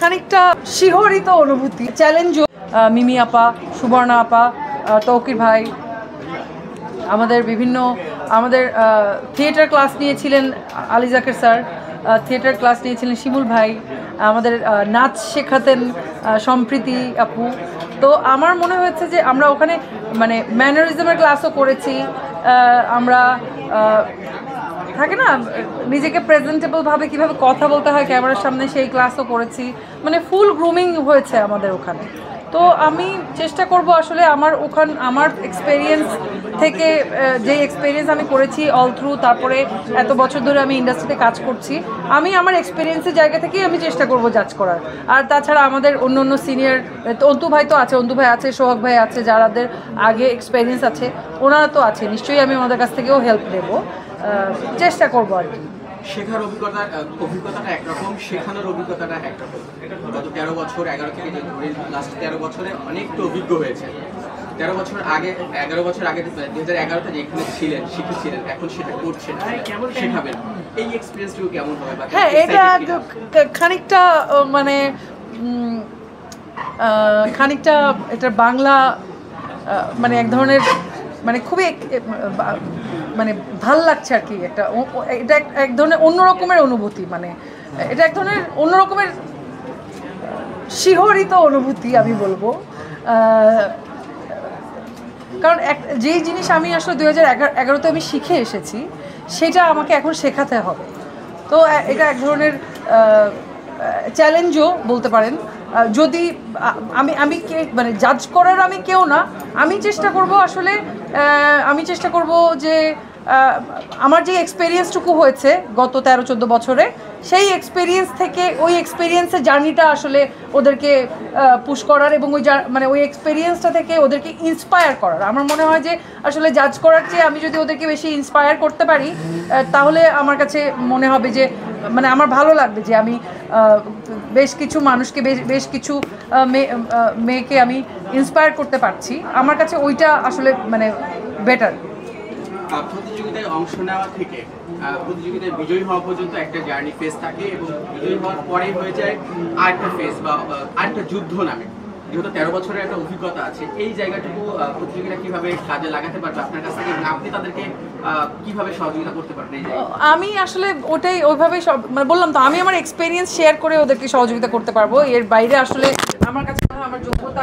খানিকটা শিহরিত অনুভূতি, চ্যালেঞ্জও। মিমি আপা, সুবর্ণা আপা, তৌকির ভাই, আমাদের থিয়েটার ক্লাস নিয়েছিলেন Ali Zaker sir, theatre class নিয়েছিলেন শিমুল ভাই, আমাদের নাচ শেখাতেন সম্প্রীতি আপু। তো আমার মনে হয়েছে যে আমরা ওখানে মানে ম্যানারিজমের ক্লাসও করেছি, আমরা থাকে না নিজেকে প্রেজেন্টেবলভাবে কীভাবে কথা বলতে হয় ক্যামেরার সামনে, সেই ক্লাসও করেছি, মানে ফুল গ্রুমিং হয়েছে আমাদের ওখানে। তো আমি চেষ্টা করব আসলে আমার এক্সপেরিয়েন্স থেকে, যে এক্সপেরিয়েন্স আমি করেছি অল থ্রু, তারপরে এত বছর ধরে আমি ইন্ডাস্ট্রিতে কাজ করছি, আমি আমার এক্সপেরিয়েন্সের জায়গা থেকেই আমি চেষ্টা করব জাজ করার। আর তাছাড়া আমাদের অন্য অন্য সিনিয়র, অন্তু ভাই তো আছে, অন্তু ভাই আছে, সোহাগ ভাই আছে, যারাদের আগে এক্সপেরিয়েন্স আছে ওনারা তো আছে, নিশ্চয়ই আমি ওনাদের কাছ থেকেও হেল্প নেব, চেষ্টা করবো আর কি। শেখার অভিজ্ঞতাটা একরকম, শেখানোর অভিজ্ঞতাটা একরকম। গত 13 বছর 11 থেকে ধরে লাস্ট 13 বছরে অনেকটা অভিজ্ঞ হয়েছে। 11 বছর আগে 2011তে যেখানে ছিলেন, শিখেছিলেন, এখন সেটা করছেন, শেখাবেন, এই এক্সপিরিয়েন্সগুলো কেমন হবে? হ্যাঁ, এটা খানিকটা মানে খানিকটা এটার বাংলা মানে এক ধরনের মানে খুবই মানে ভাল লাগছে আর কি। এটা এক ধরনের অন্যরকমের অনুভূতি, মানে এটা এক ধরনের অন্যরকমের শিহরিত অনুভূতি আমি বলবো। কারণ যেই জিনিস আমি আসলে 2011তে আমি শিখে এসেছি, সেটা আমাকে এখন শেখাতে হবে। তো এটা এক ধরনের চ্যালেঞ্জও বলতে পারেন। যদি আমি মানে জাজ করার আমি কেউ না, আমি চেষ্টা করব যে আমার যে এক্সপেরিয়েন্সটুকু হয়েছে গত 13-14 বছরে, সেই এক্সপেরিয়েন্স থেকে ওই এক্সপেরিয়েন্সের জার্নিটা আসলে ওদেরকে পুশ করার, এবং ওই এক্সপেরিয়েন্সটা থেকে ওদেরকে ইন্সপায়ার করার। আমার মনে হয় যে আসলে জাজ করার চেয়ে আমি যদি ওদেরকে বেশি ইন্সপায়ার করতে পারি, তাহলে আমার কাছে মনে হবে যে মানে আমার ভালো লাগবে যে আমি বেশ কিছু মানুষকে, বেশ কিছু মেয়েকে আমি ইন্সপায়ার করতে পারছি। আমার কাছে ওইটা আসলে মানে বেটার। প্রতিযোগিতায় অংশ নেওয়া থেকে প্রতিযোগিতায় বিজয়ী হওয়া পর্যন্ত একটা জার্নি ফেজ থাকে, এবং বিজয়ী হওয়ার পরেই হয়ে যায় আরেকটা ফেজ বা আরেকটা যুদ্ধ নামে। যেহেতু 13 বছরের একটা অভিজ্ঞতা আছে, এই জায়গাটুকু প্রতিযোগিতা কিভাবে কাজে লাগাতে পারবে আপনার কাছ থেকে, আপনি তাদেরকে কিভাবে সহযোগিতা করতে পারবেন? আমি আসলে ওইভাবেই মানে বললাম তো, আমি আমার এক্সপেরিয়েন্স শেয়ার করে ওদেরকে সহযোগিতা করতে পারবো। এর বাইরে আসলে আমার কাছে আমার যোগ্যতা